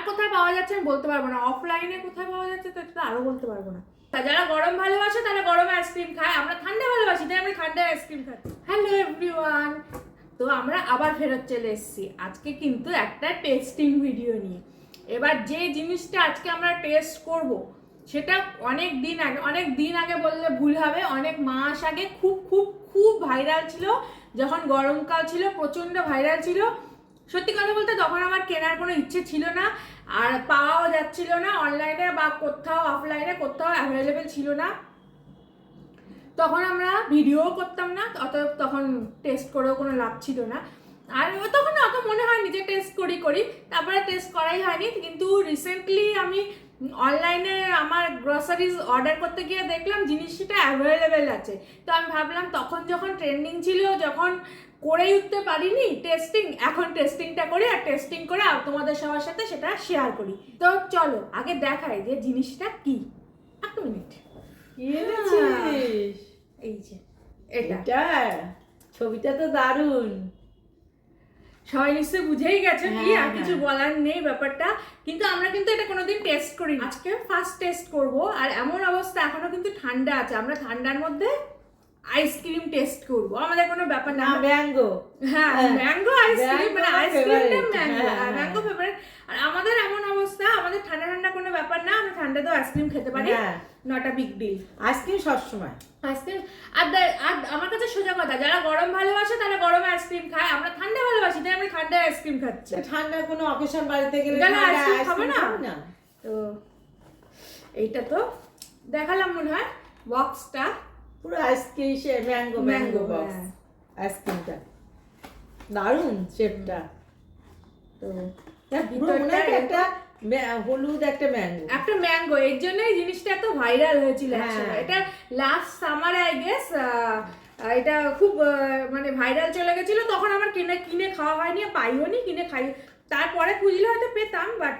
কোথায় পাওয়া যাচ্ছে আমি বলতে পারবো না, অফলাইনে কোথায় পাওয়া যাচ্ছে তো এটা আরো বলতে পারবো না। তা যারা গরম ভালোবাসে তারা গরমে আইসক্রিম খায়, আমরা ঠান্ডা ভালোবাসি তাই আমরা ঠান্ডায় আইসক্রিম খাই। হ্যালো এভরিওয়ান, তো আমরা আবার ফেরত চলে এসেছি আজকে কিন্তু একটা টেস্টিং ভিডিও নিয়ে। এবার যে জিনিসটা আজকে আমরা টেস্ট করব সেটা অনেক দিন আগে বললে ভুল হবে, অনেক মাস আগে খুব খুব খুব ভাইরাল ছিল। যখন গরমকাল ছিল প্রচণ্ড ভাইরাল ছিল। সত্যি কথা বলতে তখন আমার কেনার কোনো ইচ্ছে ছিল না, আর পাওয়াও যাচ্ছিল না অনলাইনে বা কোথাও, অফলাইনে কোথাও অ্যাভেলেবেল ছিল না। তখন আমরা ভিডিও করতাম না, অতএব তখন টেস্ট করেও কোনো লাভ ছিল না। আর তখন অত মনে হয়নি যে টেস্ট করি, তারপরে টেস্ট করাই হয়নি। কিন্তু রিসেন্টলি আমি অনলাইনে আমার গ্রসারিজ অর্ডার করতে গিয়ে দেখলাম জিনিসটা অ্যাভেলেবেল আছে। তো আমি ভাবলাম তখন যখন ট্রেন্ডিং ছিল, যখন করেই উঠতে পারিনি টেস্টিং, এখন টেস্টিংটা করি, আর টেস্টিং করে তোমাদের সবার সাথে সেটা শেয়ার করি। তো চলো আগে দেখাই যে জিনিসটা কি। এক মিনিট, এই যে এটা ছবিটা তো দারুণ, সবাই নিশ্চয়ই বুঝেই গেছে কি, আর কিছু বলার নেই ব্যাপারটা। কিন্তু আমরা কিন্তু এটা কোনোদিন টেস্ট করিনি, আজকে ফার্স্ট টেস্ট করব। আর এমন অবস্থা এখনো কিন্তু ঠান্ডা আছে, আমরা ঠান্ডার মধ্যে আইসক্রিম টেস্ট করব, আমাদের কোনো ব্যাপার না। ম্যাঙ্গো, হ্যাঁ ম্যাঙ্গো আইসক্রিম, মানে আইসক্রিমটা ম্যাঙ্গো, ম্যাঙ্গো ফেভারিট। আর আমাদের এমন অবস্থা, আমাদের ঠান্ডা ঠান্ডা কোনো ব্যাপার না, আমরা ঠান্ডাতেও আইসক্রিম খেতে পারি, not a big deal. Ice cream সবসময় আইসক্রিম। আর আমার কাছে সোজা কথা, যারা গরম ভালোবাসে তারা গরমে আইসক্রিম খায়, আমরা ঠান্ডা ভালোবাসি তাই আমরা ঠান্ডায় আইসক্রিম খাচ্ছি। ঠান্ডা কোনো অকেশন বাড়িতে গেলে আইসক্রিম খাবে না। তো এইটা তো দেখালাম মনে হয় বক্সটা, পুরো আইসক্রিম ম্যাঙ্গো বক্স। আইসক্রিমটা দারুণ শেপটা। তো পুরো মনে হয় একটা হলুদ একটা ম্যাঙ্গো, এর জন্যই জিনিসটা এত ভাইরাল হয়েছিল একসময়। এটা লাস্ট সামারে আই গেস এটা খুব মানে ভাইরাল চলে গেছিল। তখন আমার কিনে খাওয়া হয়নি, পাইও নি, কিনে খাই। তারপরে খুঁজলে হয়তো পেতাম, বাট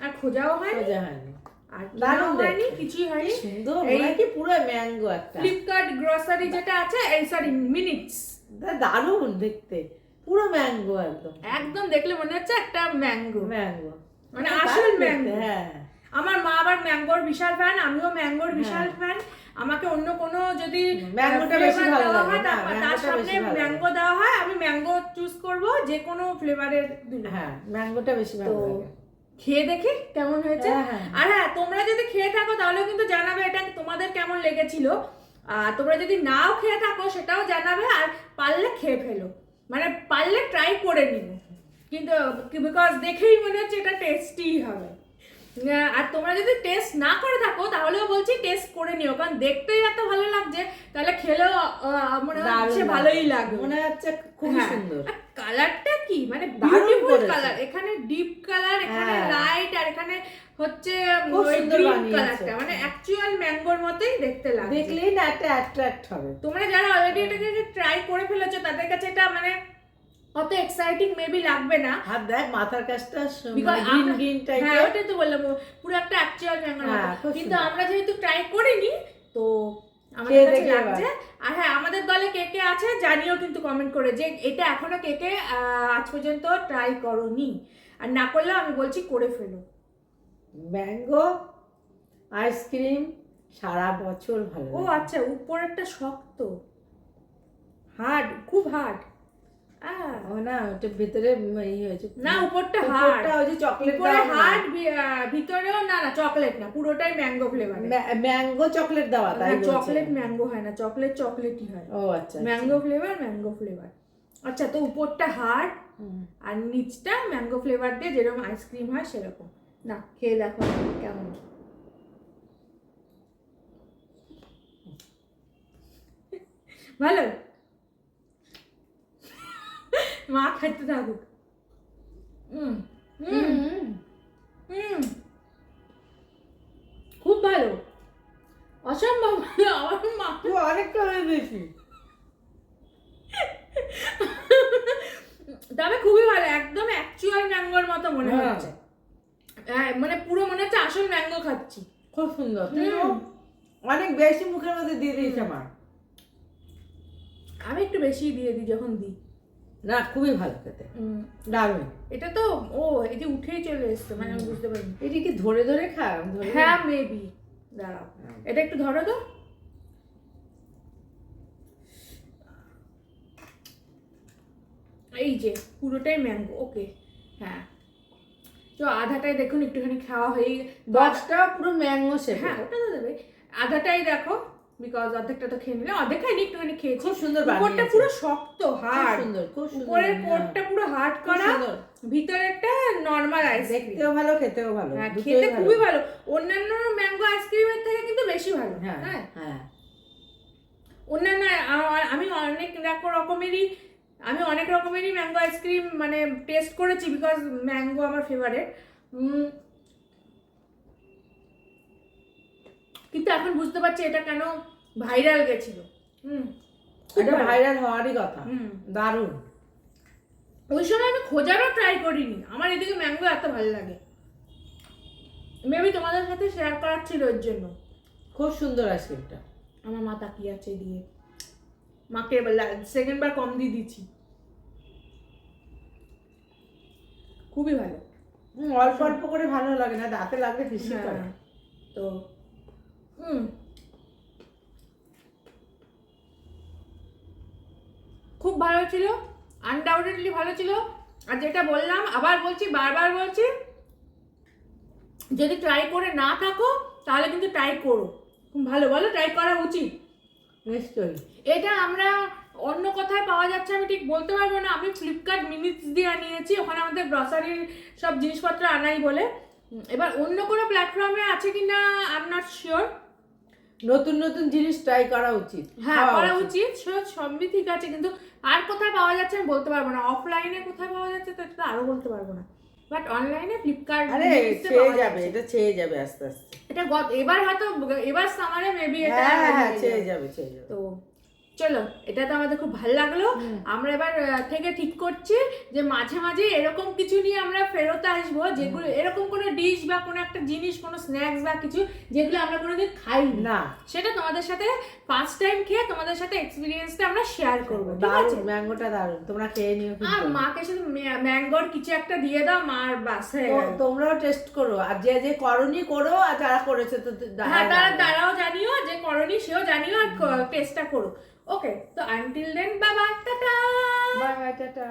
আর খোঁজাও হয়নি, আর দারুণ হয়নি, কিছুই হয়নি। এই কি পুরো ম্যাঙ্গো একটা। ফ্লিপকার্ট গ্রসারি যেটা আছে, এই সরি মিনিটস, দারুণ দেখতে, পুরো ম্যাঙ্গো একদম দেখলে মনে হচ্ছে একটা ম্যাঙ্গো, মানে হ্যাঁ, আসল ম্যাঙ্গো। হ্যাঁ, আমার মা আবার ম্যাঙ্গোর বিশাল ফ্যান, আমিও ম্যাঙ্গোর বিশাল ফ্যান। আমাকে অন্য কোনো যদি ম্যাঙ্গোটা বেশি ভালো লাগে, তার সামনে ম্যাঙ্গো দেওয়া হয়, আমি ম্যাঙ্গো চুজ করব, যে কোনো ফ্লেভারের দিলে। হ্যাঁ, ম্যাঙ্গোটা বেশি ভালো লাগে। খেয়ে দেখি কেমন হয়েছে। আর হ্যাঁ, তোমরা যদি খেয়ে থাকো তাহলে কিন্তু জানাবে এটা তোমাদের কেমন লেগেছিল। আর তোমরা যদি নাও খেয়ে থাকো সেটাও জানাবে, আর পারলে খেয়ে ফেলো, মানে পারলে ট্রাই করে নিও, কিন্তু বিকজ দেখেই মনে হচ্ছে এটা টেস্টি হবে। আর তোমরা যদি টেস্ট না করে থাকো তাহলেও বলছি টেস্ট করে নিও, কারণ দেখতেই এত ভালো লাগছে, তাহলে খেলেও মনে হচ্ছে ভালোই লাগবে, মনে হচ্ছে খুব সুন্দর। কালারটা কি মানে বিউটিফুল কালার, এখানে ডিপ কালার, এখানে লাইট, আর এখানে হচ্ছে গ্রিন কালারটা, মানে অ্যাকচুয়াল ম্যাঙ্গোর মতোই দেখতে লাগে, দেখলেই না একটা অ্যাট্রাক্ট হবে। তোমরা যারা অলরেডি এটাকে ট্রাই করে ফেলেছো তাদের কাছে এটা মানে অত এক্সাইটিং মেবি লাগবে না। আর দেখ মাথার কাছটা গ্রিন গ্রিন টাইপের, হ্যাঁ ওটাই তো বললাম, পুরো একটা অ্যাকচুয়াল ম্যাঙ্গোর মতো। কিন্তু আমরা যেহেতু ট্রাই করিনি তো আমাদের কাছে লাগছে। আর হ্যাঁ, আমাদের দলে কে কে আছে জানিও কিন্তু কমেন্ট করে, যে এটা এখনো কে কে আজ পর্যন্ত ট্রাই করোনি, আর না করলে আমি বলছি করে ফেলো। ম্যাঙ্গো আইসক্রিম সারা বছর ভালো। ও আচ্ছা, উপরেরটা শক্ত, হার্ড, খুব হার্ড। ও না, ওটা ভিতরে হয়েছে না, উপরটা হার্ড, ওই যে চকলেট উপরে হার্ড, ভিতরেও না চকলেট না, পুরোটাই ম্যাঙ্গো ফ্লেভার। ম্যাঙ্গো চকলেট দেওয়া, তাই চকলেট ম্যাঙ্গো হয় না, চকলেটই হয়। ও আচ্ছা, ম্যাঙ্গো ফ্লেভার। আচ্ছা, তো উপরটা হার্ড আর নিচটা ম্যাঙ্গো ফ্লেভার দিয়ে যেরকম আইসক্রিম হয় সেরকম। না, খেয়ে দেখো কেমন। ভালো, মা খাইতে থাকুক। খুব ভালো, অসম্ভব ভালো। আমার মা অনেকটা বেশি, তবে খুবই ভালো, একদম অ্যাকচুয়াল ম্যাঙ্গোর মতো মনে হচ্ছে, মানে পুরো মনে হচ্ছে আসল ম্যাঙ্গো খাচ্ছি। খুব সুন্দর, অনেক বেশি মুখের মধ্যে দিয়ে দিয়েছে আমার। আমি একটু বেশি দিয়ে দিই যখন দিই। না খুবই ভালো খেতে, উম, দারুণ। এটা তো ও এই যে উঠেই চলে এসছে, মানে আমি বুঝতে পারিনি। এটা কি ধরে ধরে খায়? হ্যাঁ মেবি, দাঁড়াও এটা একটু ধরো তো। এই যে পুরোটাই ম্যাঙ্গো, ওকে হ্যাঁ। তো আধাটাই দেখুন একটুখানি খাওয়া হয়ে বক্সটা পুরো ম্যাঙ্গো শেপ। হ্যাঁ ওটা তো দেবে, আধাটাই দেখো বিকজ অর্ধেকটা তো খেয়ে নিলে, অর্ধেক খাইনি একটুখানি খেয়েছি। খুব সুন্দর উপরটা বানিয়েছে। পুরো শক্ত খুব হার্ড, সুন্দর, খুব সুন্দর। উপরের কোটটা পুরো হার্ড খুব করা, সুন্দর। ভিতরেরটা নরমাল আইসক্রিম। দেখতেও ভালো, খেতেও ভালো, হ্যাঁ দুটোই খেতে ভালো। খুবই ভালো, অন্যান্য ম্যাঙ্গো আইসক্রিমের থেকে কিন্তু বেশি ভালো। হ্যাঁ হ্যাঁ হ্যাঁ। অন্যান্য আমি অনেক রকমেরই ম্যাঙ্গো আইসক্রিম মানে টেস্ট করেছি, বিকজ ম্যাঙ্গো আমার ফেভারিট। কিন্তু এখন বুঝতে পারছি এটা কেন ভাইরাল গেছিল। এটা ভাইরাল হওয়ারই কথা। হুম। দারুণ। ওই সময় আমি খোঁজারও ট্রাই করিনি, আমার এদিকে ম্যাঙ্গো এত ভালো লাগে, মেবি তোমাদের সাথে শেয়ার করার ছিল ওর জন্য। খুব সুন্দর আইসক্রিমটা। আমার মা তাকিয়ে আছে এদিকে, মাকে এবার সেকেন্ড বার কম দিয়ে দিচ্ছি। খুবই ভালো। অল্প অল্প করে ভালো লাগে না, দাঁতে লাগলে ফিসি করে। হ্যাঁ, তো খুব ভালো ছিল, আনডাউটেডলি ভালো ছিল। আর যেটা বললাম, আবার বলছি, বারবার বলছি, যদি ট্রাই করে না থাকো তাহলে কিন্তু ট্রাই করো, খুব ভালো, বলো ট্রাই করা উচিত। নিশ্চয়ই। এটা আমরা অন্য কোথায় পাওয়া যাচ্ছে আমি ঠিক বলতে পারবো না, আমি ফ্লিপকার্ট মিনিটস দিয়ে আনিয়েছি, ওখানে আমাদের গ্রসারির সব জিনিসপত্র আনাই বলে। এবার অন্য কোনো প্ল্যাটফর্মে আছে কিনা আই এম নট শিওর। নতুন নতুন জিনিস ট্রাই করা উচিত। হ্যাঁ করা উচিত, সবই ঠিক আছে, কিন্তু আর কোথায় পাওয়া যাচ্ছে আমি বলতে পারবো না। অফলাইনে কোথায় পাওয়া যাচ্ছে তো এটা আরো বলতে পারবো না, বাট অনলাইনে ফ্লিপকার্ট আরে ছেয়ে যাবে, এটা ছেয়ে যাবে আস্তে আস্তে। এটা এবার হয়তো এবার সামারে মেবি এটা হ্যাঁ হ্যাঁ ছেয়ে যাবে, ছেয়ে যাবে। তো চলো, এটা তো আমাদের খুব ভালো লাগলো। আমরা এবার থেকে ঠিক করছি যে মাঝে মাঝে এরকম কিছু নিয়ে আমরা ফেরত আসবো, যেগুলো এরকম কোনো ডিশ বা কোনো একটা জিনিস, কোনো স্ন্যাক্স বা কিছু যেগুলো আমরা কোনোদিন খাই না, সেটা তোমাদের সাথে ফার্স্ট টাইম খেয়ে তোমাদের সাথে এক্সপিরিয়েন্সটা আমরা শেয়ার করবো, ঠিক আছে? দারুণ, ম্যাঙ্গোটা দারুণ, তোমরা খেয়ে নিও। আর মাকে শুধু ম্যাঙ্গোর কিছু একটা দিয়ে দাও, মার বাস হয়ে গেল। তোমরাও টেস্ট করো, আর যে যে করনি করো, আর যারা করেছে তো হ্যাঁ তারাও জানিও, যে করনি সেও জানিও, আর টেস্টটা করো। ওকে, তো আনটিল দেন বাই বাই, টাটা। Bye bye, tata.